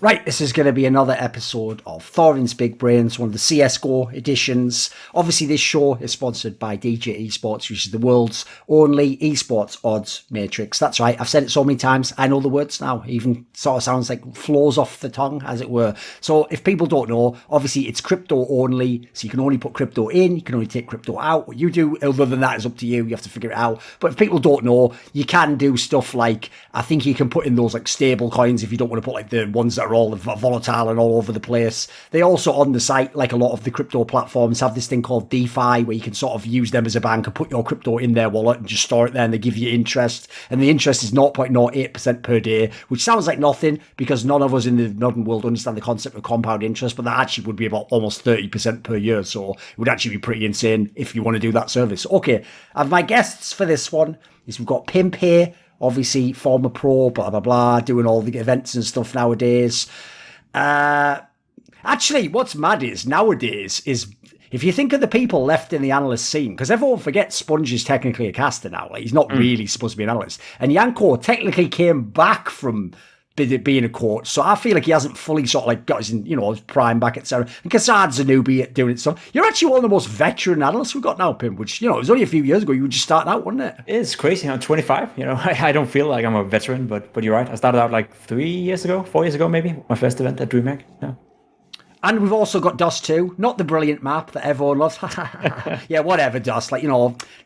Right, this is going to be another episode of Thorin's Big Brains, one of the CSGO editions. Obviously, this show is sponsored by DJ Esports, which is the world's only esports odds matrix. That's right, I've said it so many times, I know the words now. It even sort of sounds like flows off the tongue, as it were. So if people don't know, obviously it's crypto only, so you can only put crypto in, you can only take crypto out. What you do, other than that, is up to you. You have to figure it out. But if people don't know, you can do stuff like, I think you can put in those like stable coins if you don't want to put like the ones that are all volatile and all over the place. They also on the site, like a lot of the crypto platforms, have this thing called DeFi where you can sort of use them as a bank and put your crypto in their wallet and just store it there, and they give you interest. And the interest is 0.08% per day, which sounds like nothing because none of us in the modern world understand the concept of compound interest, but that actually would be about almost 30% per year. So it would actually be pretty insane if you want to do that service. Okay, and my guests for this one is we've got Pimp here, obviously former pro, blah, blah, blah, doing all the events and stuff nowadays. Actually, what's mad is nowadays is if you think of the people left in the analyst scene, because everyone forgets Sponge is technically a caster now. Like, he's not really supposed to be an analyst. And Yanko technically came back from being a coach, so I feel like he hasn't fully sort of like got his, his prime back, etc. And Kassad's a newbie at doing it. So you're actually one of the most veteran analysts we've got now, Pim. Which it was only a few years ago. You were just starting out, wasn't it? It's crazy. I'm 25. I don't feel like I'm a veteran, but you're right. I started out like 4 years ago, maybe my first event at DreamHack. Yeah. And we've also got Dust 2, not the brilliant map that everyone loves. Yeah, whatever, Dust.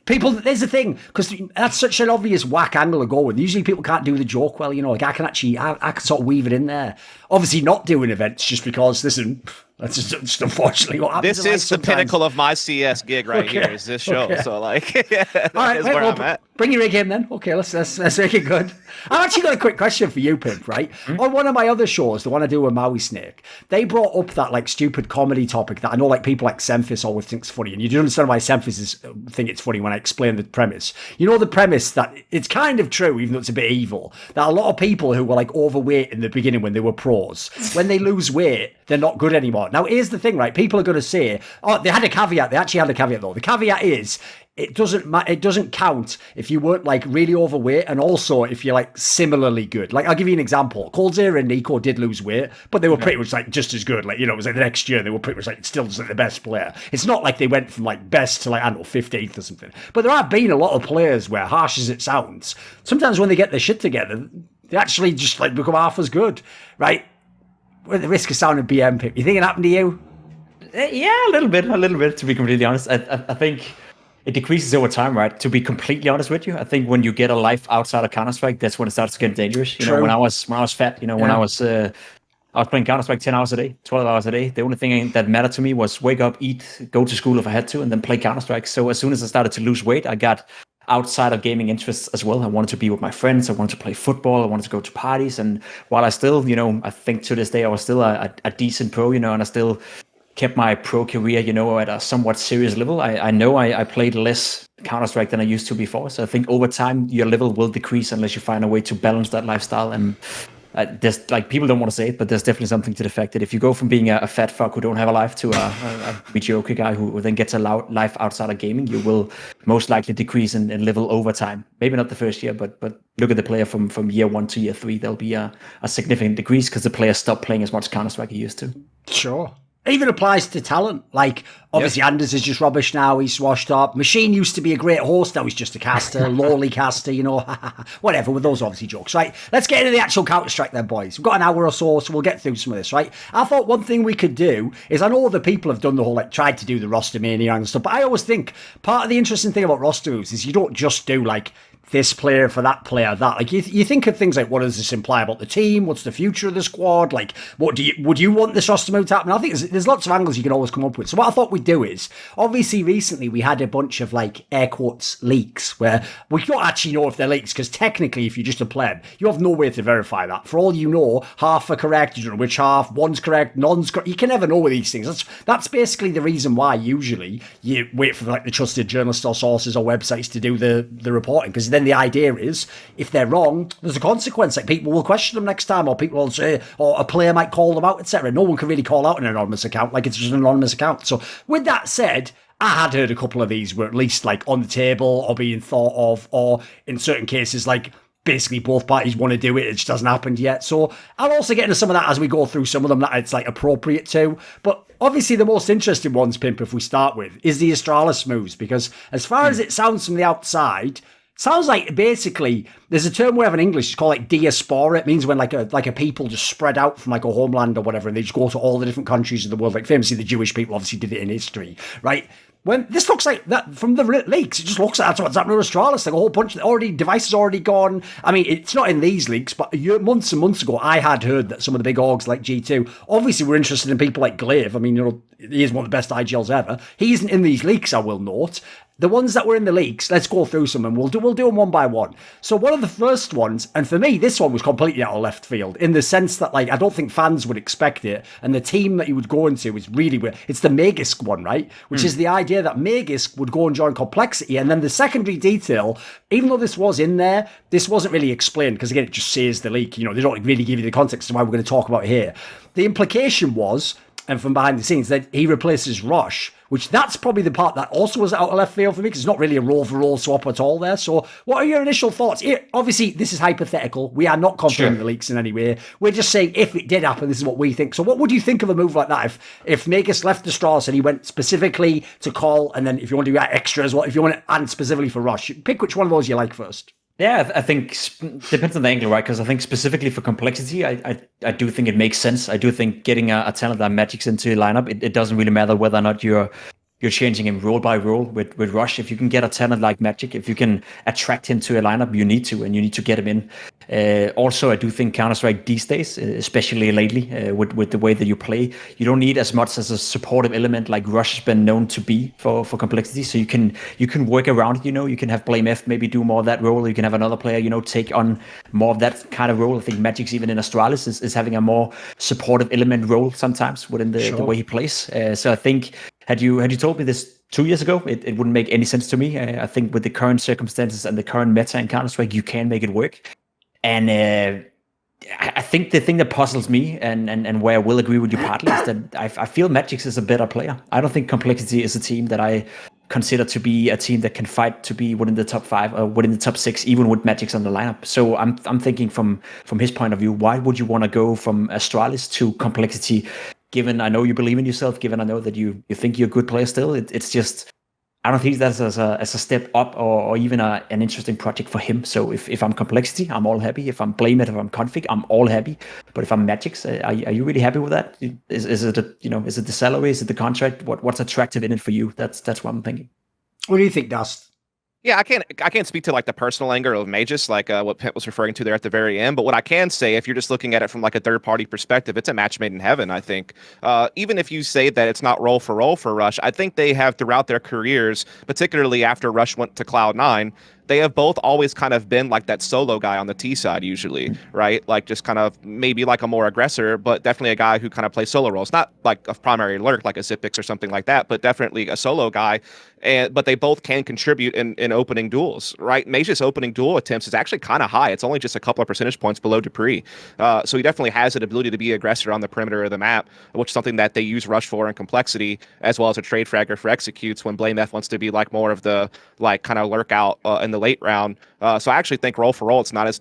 People, there's the thing, because that's such an obvious whack angle to go with. Usually people can't do the joke well, I can sort of weave it in there. Obviously not doing events just because, listen, that's just unfortunately what happens. This is the pinnacle of my CS gig right here, is this show. Okay. So all right, where I'm at. Bring your A game then. Okay, let's make it good. I've actually got a quick question for you, Pimp, right? On one of my other shows, the one I do with Maui Snake, they brought up that like stupid comedy topic that I know like people like Semphis always thinks funny, and you do understand why Semphis think it's funny when I explain the premise. The premise that it's kind of true, even though it's a bit evil, that a lot of people who were like overweight in the beginning when they were pros, when they lose weight, they're not good anymore. Now, here's the thing, right? People are going to say, they had a caveat. They actually had a caveat though. The caveat is, it doesn't count if you weren't like really overweight, and also if you're like similarly good. Like, I'll give you an example. Coldzera and Nico did lose weight, but they were pretty much like just as good. Like, it was like the next year they were pretty much like still just like the best player. It's not like they went from like best to like, I don't know, 15th or something. But there have been a lot of players where, harsh as it sounds, sometimes when they get their shit together, they actually just like become half as good, right? With the risk of sounding BM, Pip, you think it happened to you? Yeah, a little bit, to be completely honest. I think it decreases over time, right? To be completely honest with you, I think when you get a life outside of Counter-Strike, that's when it starts to get dangerous. When I was fat, when I was playing Counter-Strike 10 hours a day, 12 hours a day. The only thing that mattered to me was wake up, eat, go to school if I had to, and then play Counter-Strike. So as soon as I started to lose weight, I got outside of gaming interests as well. I wanted to be with my friends. I wanted to play football. I wanted to go to parties. And while I still, I think to this day, I was still a decent pro, and I still kept my pro career, at a somewhat serious level. I know I played less Counter-Strike than I used to before. So I think over time, your level will decrease unless you find a way to balance that lifestyle. And there's like, people don't want to say it, but there's definitely something to the fact that if you go from being a fat fuck who don't have a life to a mediocre guy who then gets a life outside of gaming, you will most likely decrease in level over time. Maybe not the first year, but look at the player from year 1 to year 3. There'll be a significant decrease because the player stopped playing as much Counter-Strike he used to. Sure. It even applies to talent. Like, obviously, Anders is just rubbish now. He's washed up. Machine used to be a great host. Now he's just a caster, lowly caster, whatever, with those obviously jokes, right? Let's get into the actual Counter-Strike then, boys. We've got an hour or so we'll get through some of this, right? I thought one thing we could do is, I know other people have done the whole, tried to do the roster mania and stuff, but I always think part of the interesting thing about roster moves is you don't just do, this player for that player, that. Like, you think of things like, what does this imply about the team? What's the future of the squad? Like, would you want this roster move to happen? I think there's lots of angles you can always come up with. So what I thought we'd do is, obviously recently we had a bunch of air quotes leaks where we don't actually know if they're leaks, because technically if you're just a player, you have no way to verify that. For all you know, half are correct, you don't know which half, one's correct, none's correct. You can never know with these things. That's basically the reason why usually you wait for the trusted journalists or sources or websites to do the reporting, because then the idea is, if they're wrong, there's a consequence. Like, people will question them next time, or people will say, or a player might call them out, etc. No one can really call out an anonymous account. Like, it's just an anonymous account. So with that said, I had heard a couple of these were at least on the table or being thought of, or in certain cases basically both parties want to do it. It just hasn't happened yet. So I'll also get into some of that as we go through some of them that it's like appropriate to. But obviously the most interesting ones, Pimp, if we start with, is the Astralis moves, because as far as it sounds from the outside, sounds like basically there's a term we have in English, it's called like diaspora. It means when like a people just spread out from like a homeland or whatever, and they just go to all the different countries of the world. Like famously the Jewish people obviously did it in history, right? When this looks like that from the leaks, it just looks like that's what's happening to Astralis. Like a whole bunch of devices already gone. I mean, it's not in these leaks, but months and months ago, I had heard that some of the big orgs like G2 obviously were interested in people like Glaive. I mean, he is one of the best IGLs ever. He isn't in these leaks, I will note. The ones that were in the leaks, let's go through some and we'll do them one by one. So one of the first ones, and for me, this one was completely out of left field in the sense that like I don't think fans would expect it, and the team that he would go into is really weird. It's the Magisk one, right? Which is the idea that Magisk would go and join Complexity, and then the secondary detail, even though this was in there, this wasn't really explained because again, it just says the leak. They don't really give you the context of why we're going to talk about it here. The implication was, and from behind the scenes, that he replaces Rush, which that's probably the part that also was out of left field for me, because it's not really a role-for-role swap at all there. So what are your initial thoughts? Obviously, this is hypothetical. We are not confirming the leaks in any way. We're just saying if it did happen, this is what we think. So what would you think of a move like that if Magisk left Astralis and he went specifically to call, and then if you want to do extra as well, if you want to add specifically for Rush, pick which one of those you like first. Yeah, I think depends on the angle, right? Because I think specifically for Complexity, I do think it makes sense. I do think getting a talent like Magic's into your lineup, it doesn't really matter whether or not you're changing him role by role with Rush. If you can get a talent like Magic, if you can attract him to a lineup, you need to, and you need to get him in. Also, I do think Counter-Strike these days, especially lately, with the way that you play, you don't need as much as a supportive element like Rush has been known to be for Complexity. So you can work around it. You can have Blame F maybe do more of that role. You can have another player, take on more of that kind of role. I think Magic's even in Astralis is having a more supportive element role sometimes within the way he plays. So I think had you told me this 2 years ago, it wouldn't make any sense to me. I think with the current circumstances and the current meta in Counter-Strike, you can make it work. And I think the thing that puzzles me and where I will agree with you partly is that I feel Magix is a better player. I don't think Complexity is a team that I consider to be a team that can fight to be within the top 5 or within the top 6, even with Magix on the lineup. So I'm thinking from his point of view, why would you want to go from Astralis to Complexity? Given I know you believe in yourself, given I know that you think you're a good player still, it's just I don't think that's as a step up or even an interesting project for him. So if I'm Complexity, I'm all happy. If I'm Blame It, if I'm Config, I'm all happy. But if I'm Magix, are you really happy with that? Is it is it the salary? Is it the contract? What's attractive in it for you? That's what I'm thinking. What do you think, Dust? Yeah, I can't speak to like the personal angle of Magisk, like what Pent was referring to there at the very end. But what I can say, if you're just looking at it from like a third party perspective, it's a match made in heaven. I think even if you say that it's not role for Rush, I think they have throughout their careers, particularly after Rush went to Cloud9, they have both always kind of been like that solo guy on the T side usually, right? Like just kind of maybe like a more aggressor, but definitely a guy who kind of plays solo roles. Not like a primary lurk like a Zipix or something like that, but definitely a solo guy. But they both can contribute in opening duels, right? Magisk's opening duel attempts is actually kind of high. It's only just a couple of percentage points below Dupree. So he definitely has an ability to be aggressor on the perimeter of the map, which is something that they use Rush for in Complexity, as well as a trade fragger for executes when Blame F wants to be like more of the like kind of lurk out in the late round. So I actually think role for role, it's not as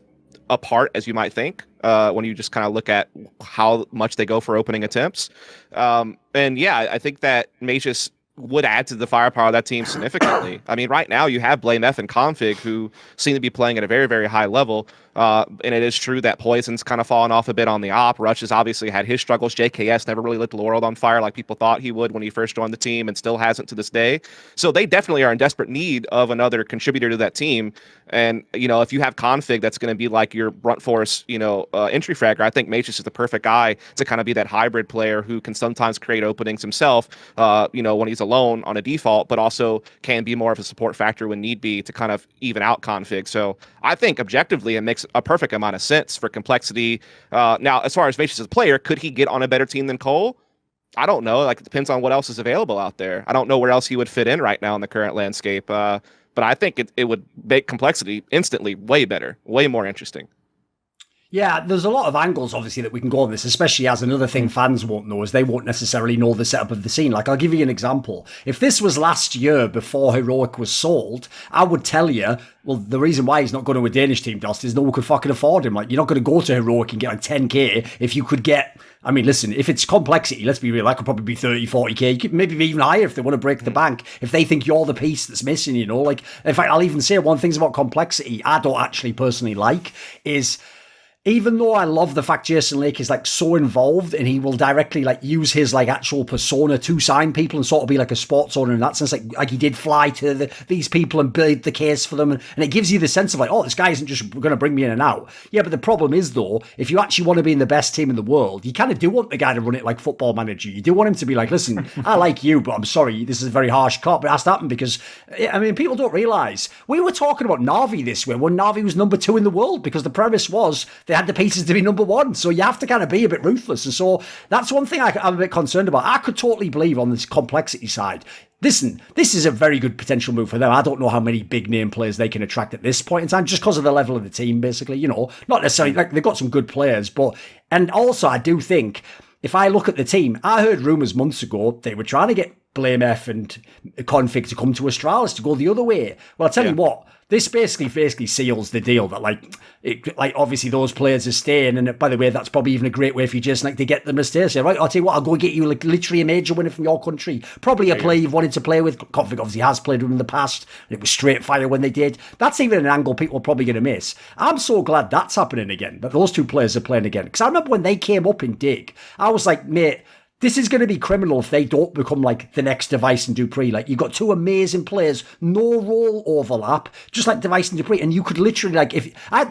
apart as you might think when you just kind of look at how much they go for opening attempts. And yeah, I think that Magisk would add to the firepower of that team significantly. I mean, right now you have Blame F and Config who seem to be playing at a very, very high level. And it is true that Poison's kind of fallen off a bit on the op. Rush has obviously had his struggles. JKS never really lit the world on fire like people thought he would when he first joined the team and still hasn't to this day. So they definitely are in desperate need of another contributor to that team. And, if you have Config that's going to be like your brunt force, entry fragger, I think Magisk is the perfect guy to kind of be that hybrid player who can sometimes create openings himself, when he's alone on a default, but also can be more of a support factor when need be to kind of even out Config. So I think objectively it makes a perfect amount of sense for Complexity. Now, as far as Magisk as a player, could he get on a better team than Cole? I don't know. Like, it depends on what else is available out there. I don't know where else he would fit in right now in the current landscape. But I think it would make Complexity instantly way better, way more interesting. Yeah, there's a lot of angles, obviously, that we can go on this, especially as another thing fans won't know is they won't necessarily know the setup of the scene. Like, I'll give you an example. If this was last year before Heroic was sold, I would tell you, well, the reason why he's not going to a Danish team, Dust, is no one could fucking afford him. Like, you're not going to go to Heroic and get like 10k if you could get... I mean, listen, if it's complexity, let's be real, that could probably be 30, 40k. You could maybe be even higher if they want to break the bank, if they think you're the piece that's missing, you know? Like, in fact, I'll even say one thing about complexity I don't actually personally like is... Even though I love the fact Jason Lake is like so involved and he will directly like use his like actual persona to sign people and sort of be like a sports owner in that sense, like he did fly to these people and build the case for them, and it gives you the sense of like, oh, this guy isn't just going to bring me in and out. Yeah, but the problem is though, if you actually want to be in the best team in the world, you kind of do want the guy to run it like Football Manager. You do want him to be like, listen, I like you, but I'm sorry, this is a very harsh cut, but it has to happen because, I mean, people don't realise we were talking about Na'Vi this way when Na'Vi was number 2 in the world because the premise was they had the pieces to be number 1, so you have to kind of be a bit ruthless, and so that's one thing I'm a bit concerned about. I could totally believe on this complexity side, listen, this is a very good potential move for them. I don't know how many big name players they can attract at this point in time, just because of the level of the team, basically, you know, not necessarily, like they've got some good players, but, and also I do think, if I look at the team, I heard rumours months ago they were trying to get Blame F and Config to come to Astralis to go the other way. Well, I'll tell you what, this basically seals the deal that like obviously those players are staying, and by the way, that's probably even a great way for you just like to get them to stay. So right, I'll tell you what, I'll go get you like literally a major winner from your country, probably a player you've wanted to play with. Config obviously has played with in the past, and it was straight fire when they did. That's even an angle people are probably going to miss. I'm so glad that's happening again, that those two players are playing again, because I remember when they came up in Dig, I was like, mate, this is going to be criminal if they don't become like the next Device and Dupree. Like, you've got two amazing players, no role overlap, just like Device and Dupree. And you could literally, like,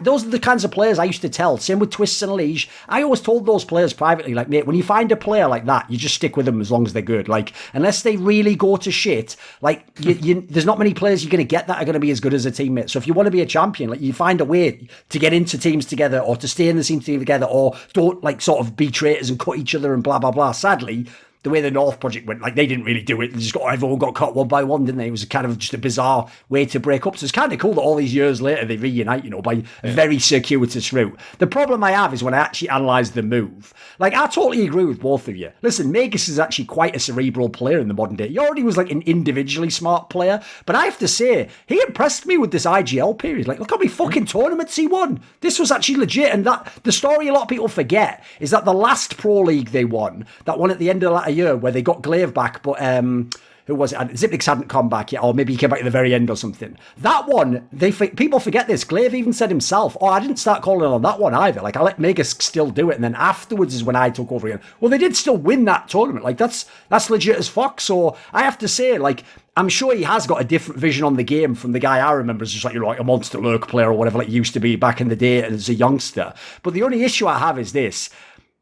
those are the kinds of players I used to tell. Same with Twists and Liege. I always told those players privately, like, mate, when you find a player like that, you just stick with them as long as they're good. Like, unless they really go to shit, like, there's not many players you're going to get that are going to be as good as a teammate. So if you want to be a champion, like, you find a way to get into teams together or to stay in the team together, or don't, like, sort of be traitors and cut each other and blah, blah, blah. Sadly, the way the North project went, like, they didn't really do it. They just everyone got cut one by one, didn't they? It was kind of just a bizarre way to break up. So it's kind of cool that all these years later they reunite, you know, by a very circuitous route. The problem I have is when I actually analyse the move. Like, I totally agree with both of you. Listen, Magisk is actually quite a cerebral player in the modern day. He already was like an individually smart player, but I have to say, he impressed me with this IGL period. Like, look how many fucking tournaments he won. This was actually legit. And that the story a lot of people forget is that the last Pro League they won, that one at the end of that year where they got Glaive back, but who was it? Zipnix hadn't come back yet, or maybe he came back at the very end or something. That one, people forget this. Glaive even said himself, oh, I didn't start calling on that one either. Like, I let Magisk still do it, and then afterwards is when I took over again. Well, they did still win that tournament. Like, that's legit as fuck. So I have to say, like, I'm sure he has got a different vision on the game from the guy I remember as just like, you know, like a Monster Lurk player or whatever, like, used to be back in the day as a youngster. But the only issue I have is this.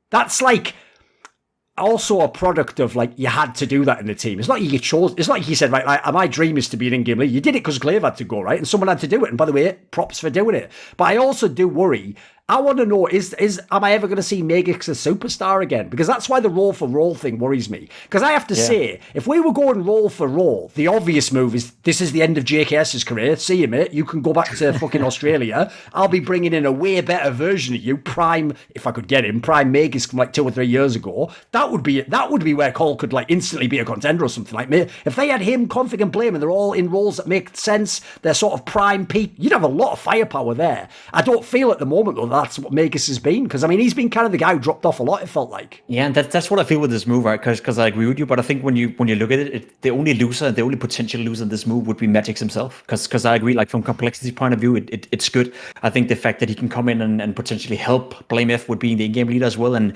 That's like also a product of, like, you had to do that in the team. It's not like you chose. It's not like you said, right, like, my dream is to be an in-game leader. You did it because Glaive had to go, right? And someone had to do it. And by the way, props for doing it. But I also do worry. I want to know, am I ever going to see Magisk a superstar again? Because that's why the role for role thing worries me. Because I have to say, if we were going role for role, the obvious move is, this is the end of JKS's career. See you, mate. You can go back to fucking Australia. I'll be bringing in a way better version of you, prime, if I could get him, prime Magisk from like 2 or 3 years ago. That would be where Cole could like instantly be a contender or something like me. If they had him, Config and Blame, and they're all in roles that make sense, they're sort of prime peak, you'd have a lot of firepower there. I don't feel at the moment, though, that's what Magisk has been, because I mean, he's been kind of the guy who dropped off a lot, it felt like. Yeah, and that's what I feel with this move, right? Because I agree with you, but I think when you look at it, the only loser, the only potential loser in this move would be Magisk himself. Because I agree, like, from complexity point of view, it's good. I think the fact that he can come in and potentially help Blame F with being the in-game leader as well, and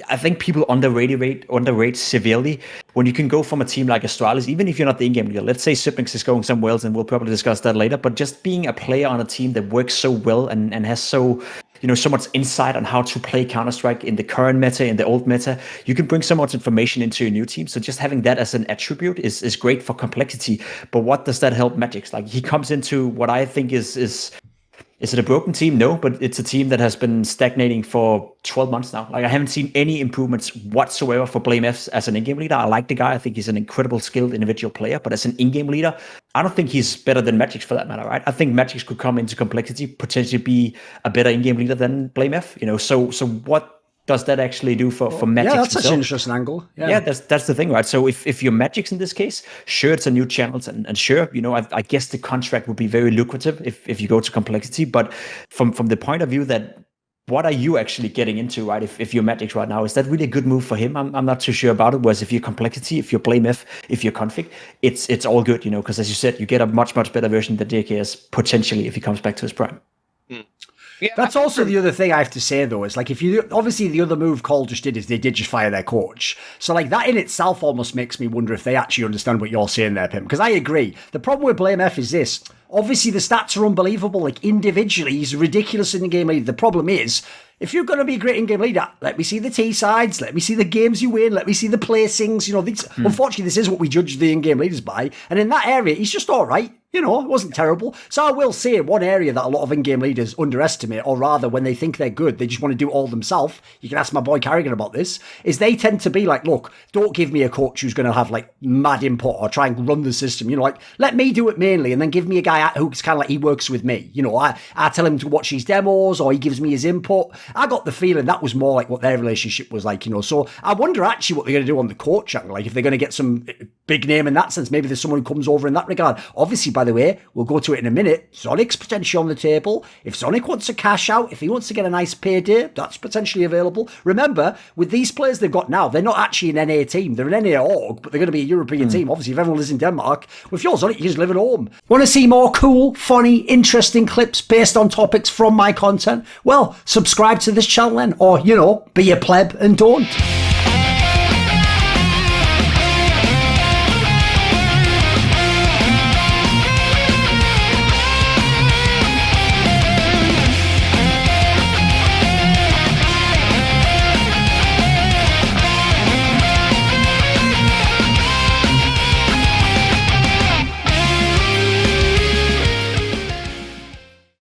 I think people underrate severely when you can go from a team like Astralis, even if you're not the in-game leader. Let's say Zipnix is going somewhere else, and we'll probably discuss that later. But just being a player on a team that works so well and has so, you know, so much insight on how to play Counter-Strike in the current meta, in the old meta, you can bring so much information into your new team. So just having that as an attribute is great for complexity. But what does that help Magisk? Like, he comes into what I think is Is it a broken team? No, but it's a team that has been stagnating for 12 months now. Like, I haven't seen any improvements whatsoever for BlameF as an in-game leader. I like the guy. I think he's an incredible skilled individual player, but as an in-game leader, I don't think he's better than Magisk for that matter, right? I think Magisk could come into complexity, potentially be a better in-game leader than BlameF, you know, so what does that actually do for Magisk? Yeah, that's such an interesting angle. Yeah, that's the thing, right? So if you're Magisk in this case, sure, it's a new channel, and sure, you know, I guess the contract would be very lucrative if you go to complexity. But from the point of view that what are you actually getting into, right? If you're Magisk right now, is that really a good move for him? I'm not too sure about it. Whereas if you're complexity, if you're BlameF, if you're config, it's all good, you know, because as you said, you get a much better version than DKS potentially if he comes back to his prime. Yeah, that's also the other thing I have to say, though, is like, if you obviously the other move Cole just did is they did just fire their coach. So like that in itself almost makes me wonder if they actually understand what you're saying there, Pim. Because I agree. The problem with BlameF is this. Obviously, the stats are unbelievable. Like, individually, he's ridiculous in the game leader. The problem is, if you're going to be a great in-game leader, let me see the T-sides, let me see the games you win, let me see the placings. You know, unfortunately, this is what we judge the in-game leaders by. And in that area, he's just all right. You know, it wasn't terrible. So I will say one area that a lot of in-game leaders underestimate, or rather when they think they're good, they just want to do it all themselves. You can ask my boy Carrigan about this, is they tend to be like, look, don't give me a coach who's going to have like mad input or try and run the system. You know, like, let me do it mainly and then give me a guy who's kind of like, he works with me. You know, I tell him to watch his demos or he gives me his input. I got the feeling that was more like what their relationship was like, you know. So I wonder actually what they're going to do on the coach angle. Like, if they're going to get some big name in that sense, maybe there's someone who comes over in that regard. Obviously, by the way, we'll go to it in a minute. Zonic's potentially on the table. If Zonic wants to cash out, if he wants to get a nice payday, that's potentially available. Remember, with these players they've got now, they're not actually an NA team. They're an NA org, but they're going to be a European team. Obviously, if everyone lives in Denmark, with your Zonic, you just live at home. Want to see more cool, funny, interesting clips based on topics from my content? Well, subscribe to this channel then, or, you know, be a pleb and don't.